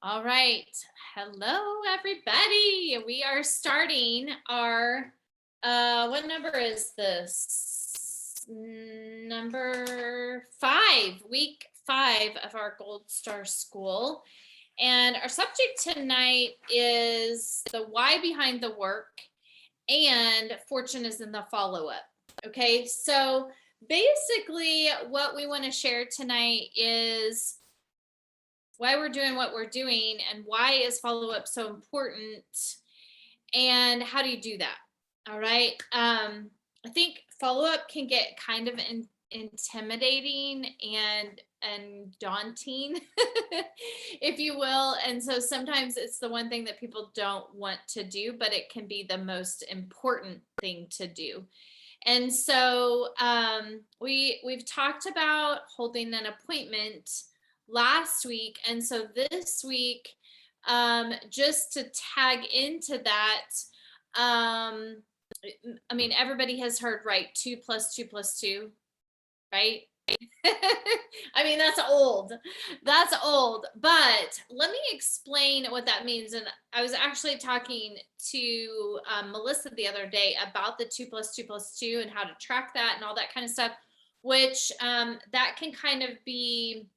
All right. Hello, everybody. We are starting our, what number is this? Number 5, week 5 of our Gold Star School. And our subject tonight is the why behind the work, and fortune is in the follow up. Okay. So basically, what we want to share tonight is why we're doing what we're doing and why is follow up so important and how do you do that. All right. I think follow up can get kind of intimidating and daunting if you will, and so sometimes it's the one thing that people don't want to do, but it can be the most important thing to do. And so we've talked about holding an appointment last week, and so this week, just to tag into that, um, I mean, everybody has heard, right? 2 plus 2 plus 2, right? I mean, that's old. That's old. But let me explain what that means. And I was actually talking to Melissa the other day about the 2 plus 2 plus 2 and how to track that and all that kind of stuff, which that can kind of be,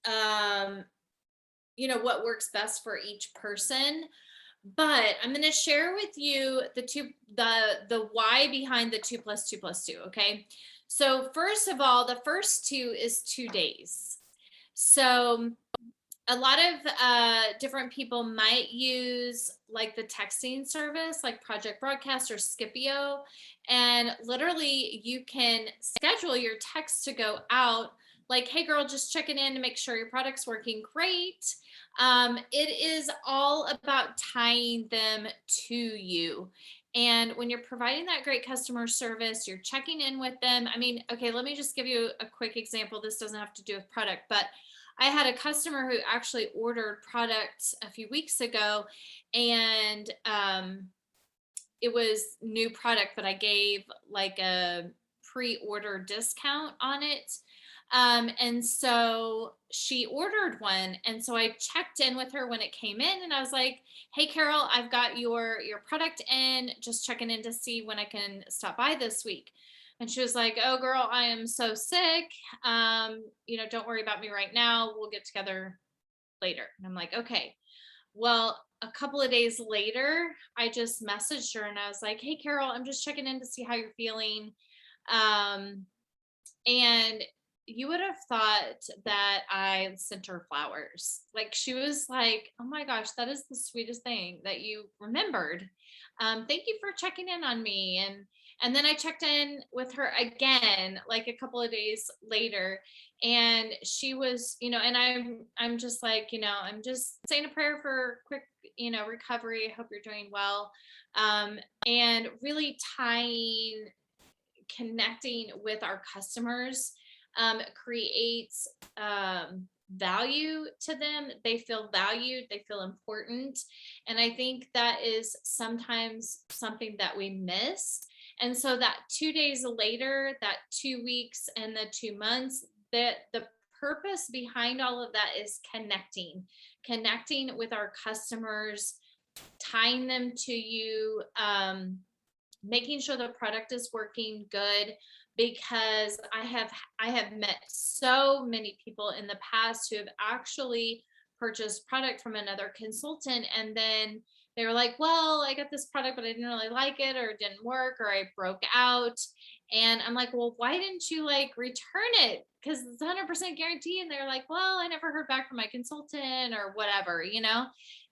um, what works best for each person. But I'm going to share with you the why behind the 2 plus 2 plus 2. Okay. So first of all, the first two is 2 days. So a lot of different people might use like the texting service like Project Broadcast or Scipio, and literally you can schedule your text to go out like, hey girl, just checking in to make sure your product's working great. It is all about tying them to you. And when you're providing that great customer service, you're checking in with them. I mean, okay, let me just give you a quick example. This doesn't have to do with product, but I had a customer who actually ordered products a few weeks ago, and it was new product, but I gave like a pre-order discount on it. And so she ordered one. And so I checked in with her when it came in and I was like, hey Carol, I've got your product in, just checking in to see when I can stop by this week. And she was like, oh girl, I am so sick. Don't worry about me right now. We'll get together later. And I'm like, okay. Well, a couple of days later, I just messaged her and I was like, hey Carol, I'm just checking in to see how you're feeling. Um, and you would have thought that I sent her flowers. Like she was like, "Oh my gosh, that is the sweetest thing that you remembered. Thank you for checking in on me." And then I checked in with her again, like a couple of days later, and she was, and I'm just like, I'm just saying a prayer for quick, recovery. I hope you're doing well, and really tying connecting with our customers creates value to them. They feel valued, they feel important. And I think that is sometimes something that we miss. And so that 2 days later, that 2 weeks, and the 2 months, that the purpose behind all of that is connecting with our customers, tying them to you, making sure the product is working good, because I have met so many people in the past who have actually purchased product from another consultant, and then they were like, well, I got this product but I didn't really like it, or it didn't work, or I broke out. And I'm like, well, why didn't you like return it, because it's 100% guarantee? And they're like, well, I never heard back from my consultant or whatever.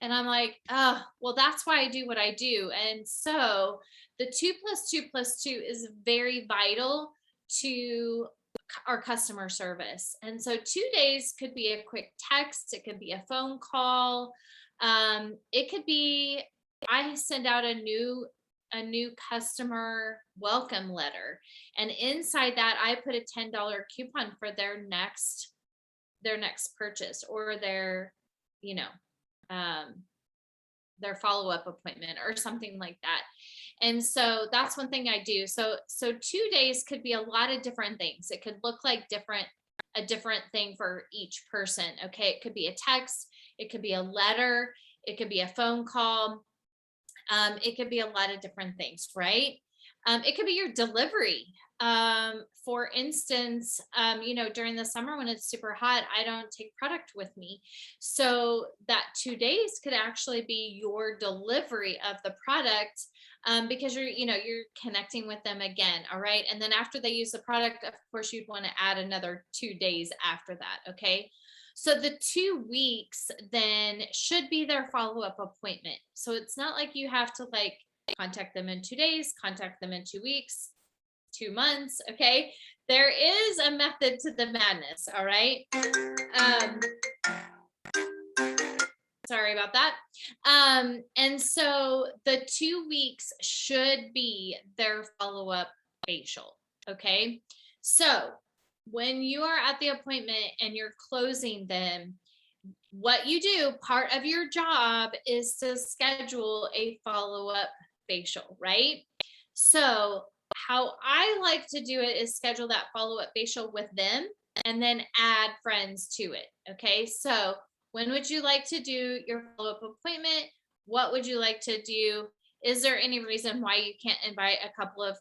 And I'm like, oh, well, that's why I do what I do. And so the 2 plus 2 plus 2 is very vital to our customer service. And so 2 days could be a quick text, it could be a phone call, it could be, I send out a new customer welcome letter, and inside that I put a $10 coupon for their next purchase, or you know um their follow-up appointment or something like that. And so that's one thing I do. So 2 days could be a lot of different things. It could look like different a different thing for each person. Okay. It could be a text, it could be a letter, it could be a phone call. It could be a lot of different things, right? It could be your delivery. For instance, during the summer when it's super hot, I don't take product with me. So that 2 days could actually be your delivery of the product, because you're connecting with them again. All right. And then after they use the product, of course, you'd want to add another 2 days after that. Okay. So the 2 weeks then should be their follow-up appointment. So it's not like you have to like contact them in 2 days, contact them in 2 weeks, 2 months. Okay. There is a method to the madness. All right. Um, sorry about that. And so the 2 weeks should be their follow-up facial. Okay. So when you are at the appointment and you're closing them, what you do, part of your job is to schedule a follow-up facial, right? So how I like to do it is schedule that follow-up facial with them and then add friends to it. Okay. So when would you like to do your follow-up appointment? What would you like to do? Is there any reason why you can't invite a couple of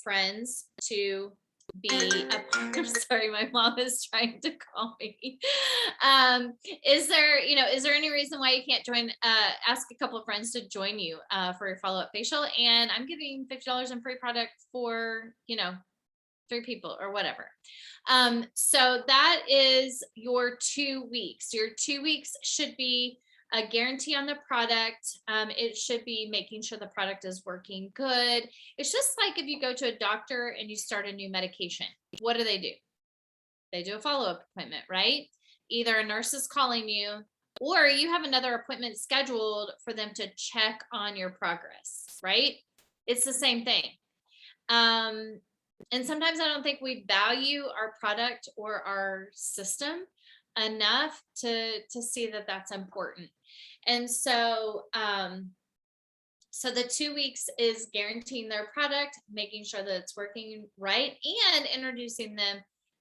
friends to be a I'm sorry, my mom is trying to call me. Is there any reason why you can't join, ask a couple of friends to join you for your follow-up facial? And I'm giving $50 in free product for, 3 people or whatever. So that is your 2 weeks. Your 2 weeks should be a guarantee on the product. It should be making sure the product is working good. It's just like if you go to a doctor and you start a new medication, what do? They do a follow-up appointment, right? Either a nurse is calling you or you have another appointment scheduled for them to check on your progress, right? It's the same thing. And sometimes I don't think we value our product or our system enough to see that that's important. And so the 2 weeks is guaranteeing their product, making sure that it's working right, and introducing them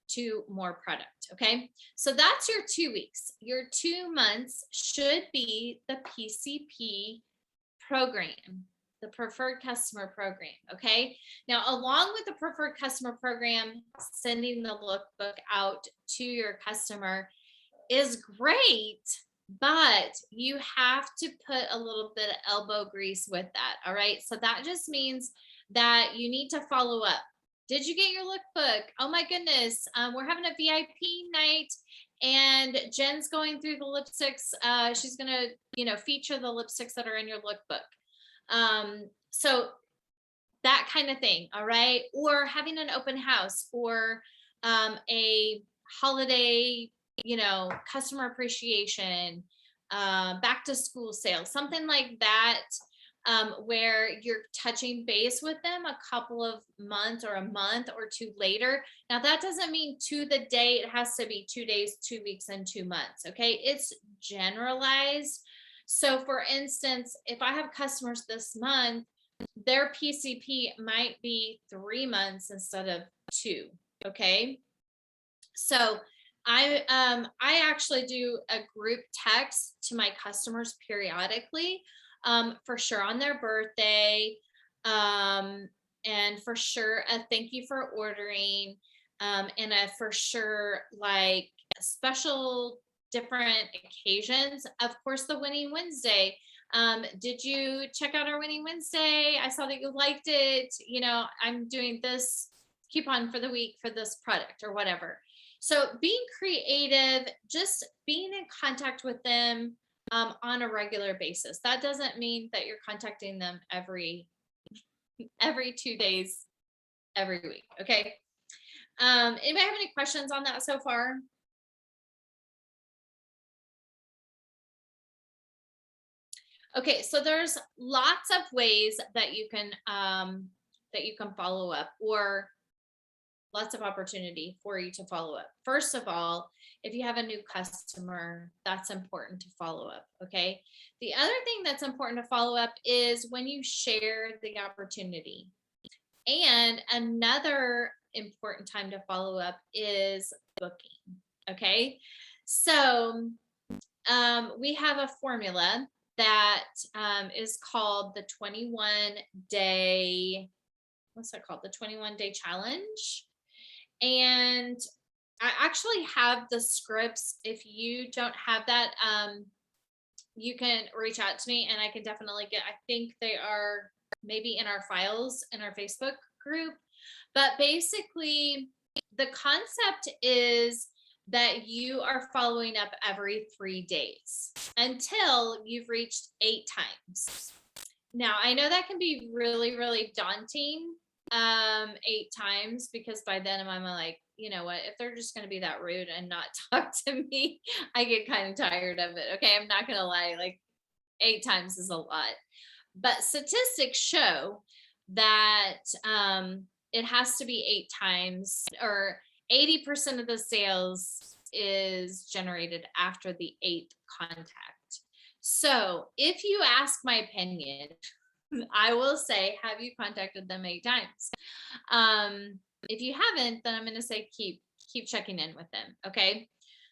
to more product. Okay. So that's your 2 weeks. Your 2 months should be the PCP program, the preferred customer program. Okay. Now, along with the preferred customer program, sending the lookbook out to your customer is great, but you have to put a little bit of elbow grease with that. All right. So that just means that you need to follow up. Did you get your lookbook? Oh my goodness. We're having a VIP night and Jen's going through the lipsticks. She's going to, feature the lipsticks that are in your lookbook. So that kind of thing. All right. Or having an open house or a holiday, customer appreciation, back to school sale, something like that, where you're touching base with them a couple of months or a month or two later. Now, that doesn't mean to the day, it has to be 2 days, 2 weeks, and 2 months. Okay. It's generalized. So for instance, if I have customers this month, their PCP might be 3 months instead of 2. Okay. So I actually do a group text to my customers periodically, for sure on their birthday, and for sure a thank you for ordering, and a for sure like special different occasions. Of course, the Winning Wednesday. Did you check out our Winning Wednesday? I saw that you liked it. I'm doing this coupon for the week for this product or whatever. So being creative, just being in contact with them on a regular basis. That doesn't mean that you're contacting them every 2 days, every week. Okay. Anybody have any questions on that so far? Okay, so there's lots of ways that you can follow up, or lots of opportunity for you to follow up. First of all, if you have a new customer, that's important to follow up. Okay. The other thing that's important to follow up is when you share the opportunity. And another important time to follow up is booking. Okay. So we have a formula that is called the 21 day, what's that called? The 21 day challenge. And I actually have the scripts. If you don't have that, you can reach out to me and I can definitely I think they are maybe in our files in our Facebook group. But basically, the concept is that you are following up every 3 days until you've reached 8 times. Now, I know that can be really, really daunting, 8 times, because by then I'm like, you know what, if they're just going to be that rude and not talk to me, I get kind of tired of it. Okay. I'm not going to lie. Like 8 times is a lot, but statistics show that, it has to be 8 times, or 80% of the sales is generated after the 8th contact. So if you ask my opinion, I will say, have you contacted them 8 times? If you haven't, then I'm going to say keep checking in with them. Okay.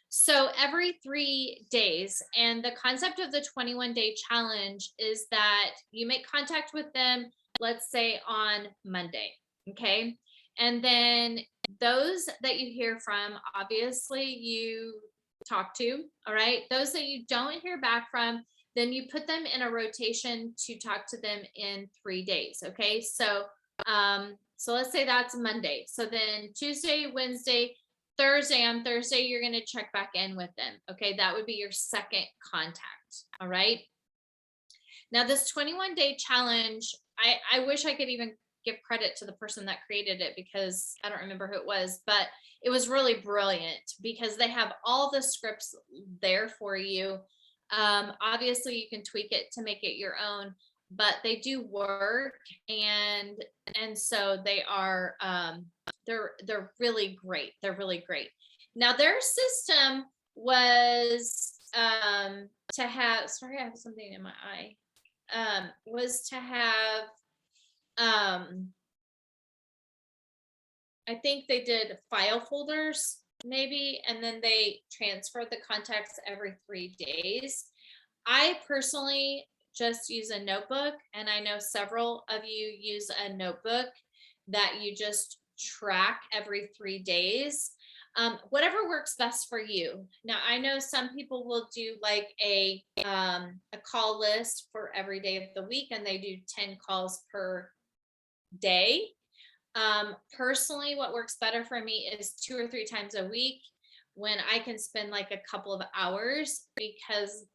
So every 3 days, and the concept of the 21 day challenge is that you make contact with them, let's say on Monday. Okay. And then those that you hear from, obviously you talk to. All right. Those that you don't hear back from, then you put them in a rotation to talk to them in 3 days. Okay. So, so let's say that's Monday. So then Tuesday, Wednesday, Thursday, on Thursday, you're going to check back in with them. Okay. That would be your second contact. All right. Now, this 21 day challenge, I wish I could even give credit to the person that created it, because I don't remember who it was, but it was really brilliant because they have all the scripts there for you. Obviously you can tweak it to make it your own, but they do work. And so they are, they're really great. They're really great. Now their system was, to have, sorry, I have something in my eye, was to have, I think they did file folders maybe, and then they transferred the contacts every 3 days. I personally just use a notebook, and I know several of you use a notebook that you just track every 3 days. Whatever works best for you. Now, I know some people will do like a call list for every day of the week, and they do 10 calls per day. Personally, what works better for me is 2 or 3 times a week, when I can spend like a couple of hours, because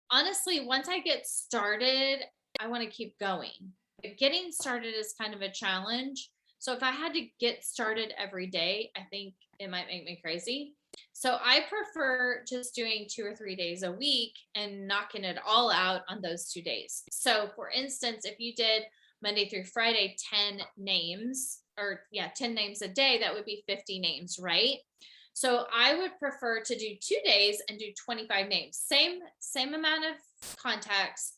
honestly, once I get started, I want to keep going. Getting started is kind of a challenge. So if I had to get started every day, I think it might make me crazy. So I prefer just doing 2 or 3 days a week and knocking it all out on those 2 days. So for instance, if you did Monday through Friday, 10 names, or 10 names a day, that would be 50 names, right? So I would prefer to do 2 days and do 25 names. Same amount of contacts,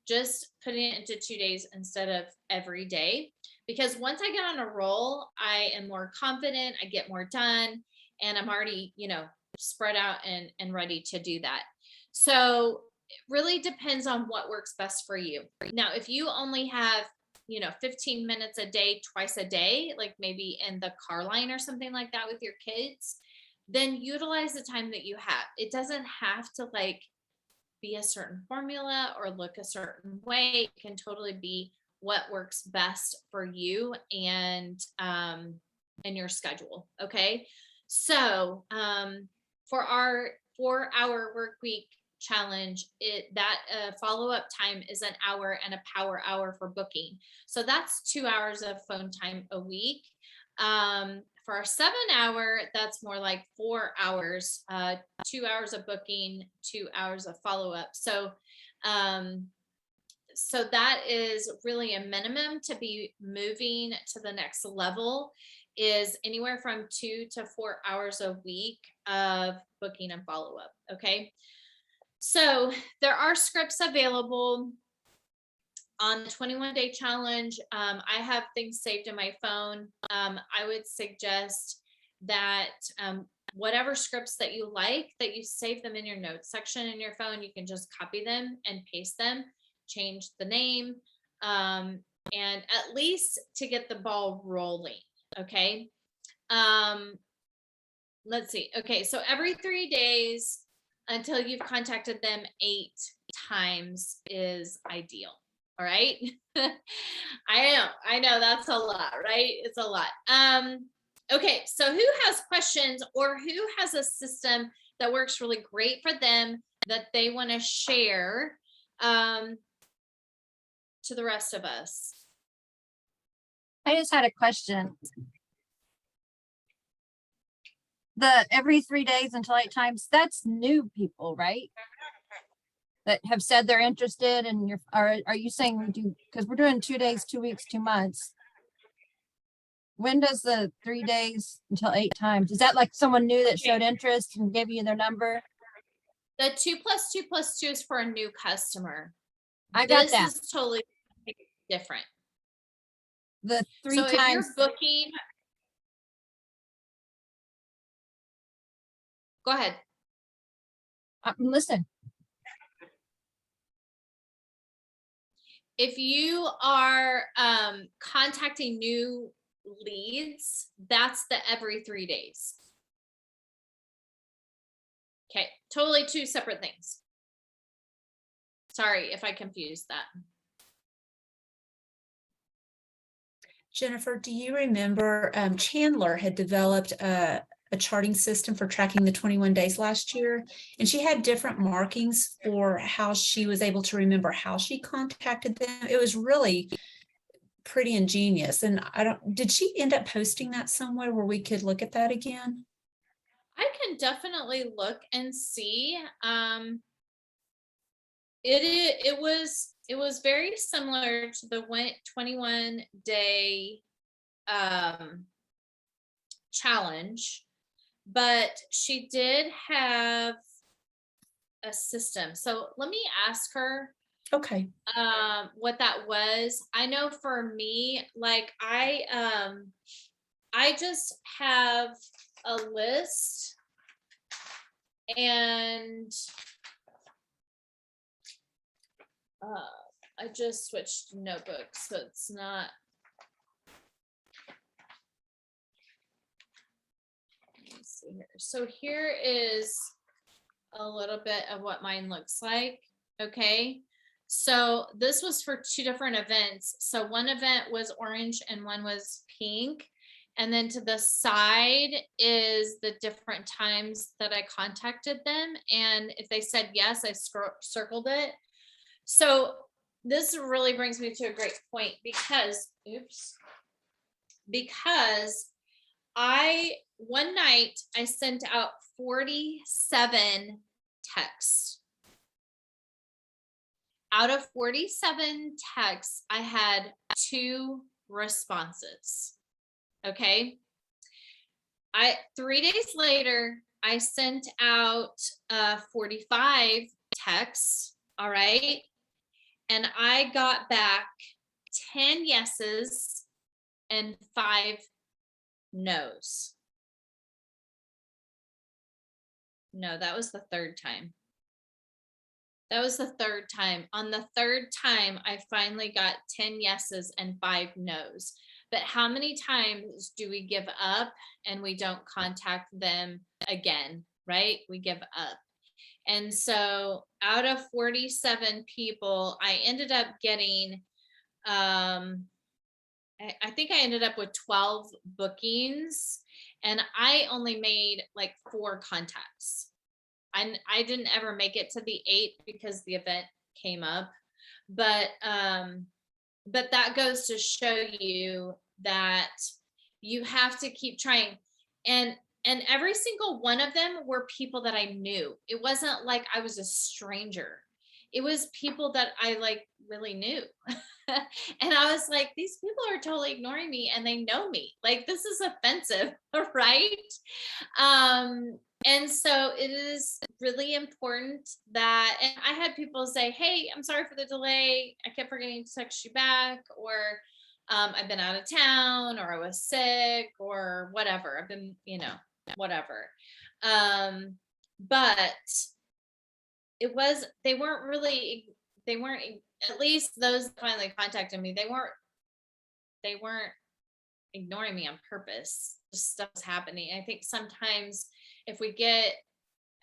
just putting it into 2 days instead of every day. Because once I get on a roll, I am more confident, I get more done, and I'm already, spread out and ready to do that. So it really depends on what works best for you. Now, if you only have 15 minutes a day, twice a day, like maybe in the car line or something like that with your kids, then utilize the time that you have. It doesn't have to like be a certain formula or look a certain way. It can totally be what works best for you and your schedule. Okay. So for our 4-hour work week challenge, that follow-up time is an hour and a power hour for booking. So that's 2 hours of phone time a week. For our 7-hour, that's more like 4 hours, 2 hours of booking, 2 hours of follow-up. So so that is really a minimum to be moving to the next level, is anywhere from 2 to 4 hours a week of booking and follow-up. Okay. So there are scripts available on the 21-day challenge, I have things saved in my phone. I would suggest that whatever scripts that you like, that you save them in your notes section in your phone. You can just copy them and paste them, change the name, and at least to get the ball rolling. Okay. Let's see. Okay. So every 3 days until you've contacted them 8 times is ideal. All right. I know that's a lot, right? It's a lot. Okay, so who has questions or who has a system that works really great for them that they want to share to the rest of us? I just had a question. The every 3 days until 8 times, that's new people, right? That have said they're interested, and are you saying we do, because we're doing 2 days, 2 weeks, 2 months. When does the 3 days until 8 times? Is that like someone new that showed interest and gave you their number? The 2 + 2 + 2 is for a new customer. I got that. This is totally different. The 3 so times. If you're booking, go ahead. Listen. If you are contacting new leads, that's the every 3 days. Okay, totally 2 separate things. Sorry if I confused that. Jennifer, do you remember Chandler had developed a charting system for tracking the 21 days last year, and she had different markings for how she was able to remember how she contacted them. It was really pretty ingenious. And did she end up posting that somewhere where we could look at that again? I can definitely look and see. It was very similar to the 21-day challenge, but she did have a system. So let me ask her Okay. what that was. I know for me, like I just have a list, and I just switched notebooks, so it's not. Let me see here. So here is a little bit of what mine looks like. Okay. So this was for 2 different events. So one event was orange and one was pink. And then to the side is the different times that I contacted them. And if they said yes, I circled it. So this really brings me to a great point because one night I sent out 47 texts. Out of 47 texts, I had 2 responses. Okay. 3 days later, I sent out 45 texts. All right. And I got back 10 yeses and 5 no's. No, that was the 3rd time. That was the 3rd time. On the 3rd time, I finally got 10 yeses and 5 no's. But how many times do we give up and we don't contact them again, right? We give up. And so out of 47 people, I ended up getting, I think I ended up with 12 bookings, and I only made like 4 contacts. I didn't ever make it to the 8 because the event came up, but that goes to show you that you have to keep trying. And every single one of them were people that I knew. It wasn't like I was a stranger. It was people that I like really knew. And I was like, these people are totally ignoring me and they know me. Like, this is offensive, right? And so it is really important that, and I had people say, hey, I'm sorry for the delay. I kept forgetting to text you back, or I've been out of town, or I was sick, or whatever. I've been, whatever. But they weren't, at least those that finally contacted me, they weren't ignoring me on purpose. Just stuff's happening. I think sometimes if we get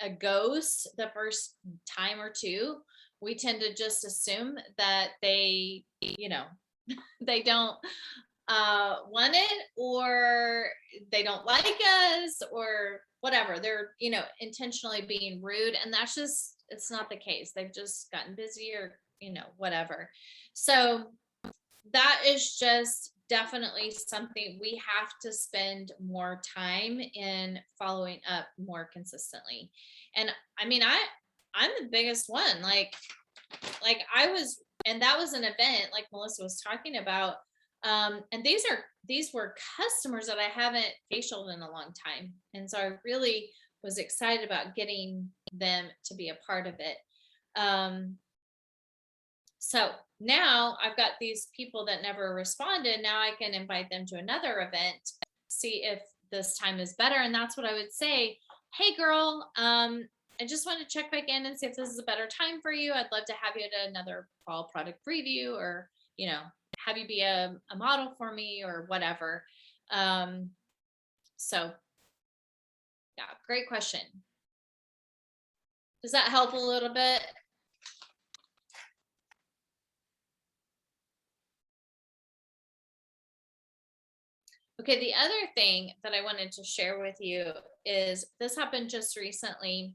a ghost the first time or two, we tend to just assume that they, they don't want it, or they don't like us, or whatever. They're, intentionally being rude. And it's not the case. They've just gotten busy, or, whatever. So that is just definitely something we have to spend more time in following up more consistently. And I mean, I'm the biggest one. Like and that was an event like Melissa was talking about. And these were customers that I haven't facialed in a long time. And so I really was excited about getting them to be a part of it. So now I've got these people that never responded. Now I can invite them to another event, see if this time is better. And that's what I would say. Hey girl, I just want to check back in and see if this is a better time for you. I'd love to have you at another fall product preview, or, have you be a model for me, or whatever. So yeah, great question. Does that help a little bit? Okay, the other thing that I wanted to share with you is this happened just recently.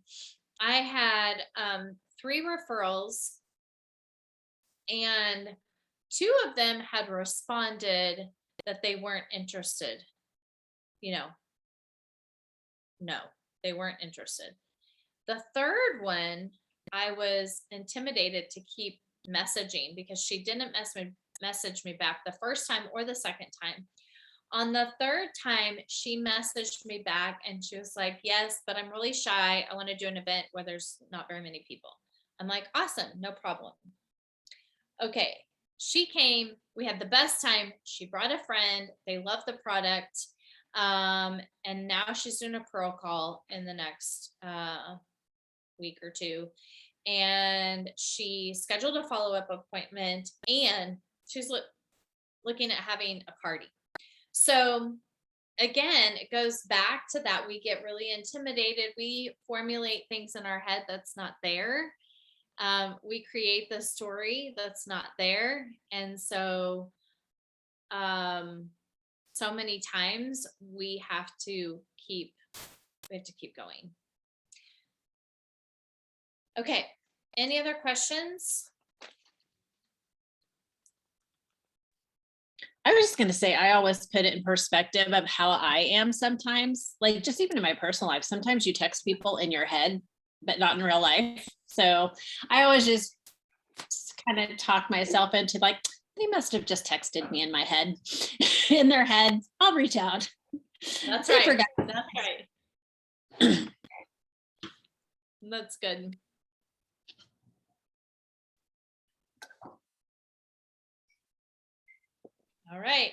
I had 3 referrals, and 2 of them had responded that they weren't interested. No, they weren't interested. The third one, I was intimidated to keep messaging because she didn't message me back the first time or the second time. On the third time, she messaged me back and she was like, yes, but I'm really shy. I want to do an event where there's not very many people. I'm like, awesome, no problem. Okay, she came, we had the best time. She brought a friend, they loved the product. And now she's doing a Pearl call in the next week or 2. And she scheduled a follow-up appointment, and she's looking at having a party. So again, it goes back to that. We get really intimidated. We formulate things in our head that's not there. We create the story that's not there. And so, so many times we have to keep going. Okay. Any other questions? I was just going to say, I always put it in perspective of how I am sometimes, like just even in my personal life. Sometimes you text people in your head, but not in real life. So I always just kind of talk myself into like, they must have just texted me in my head, in their head. I'll reach out. That's They right. forgot. That's right. That's good. All right.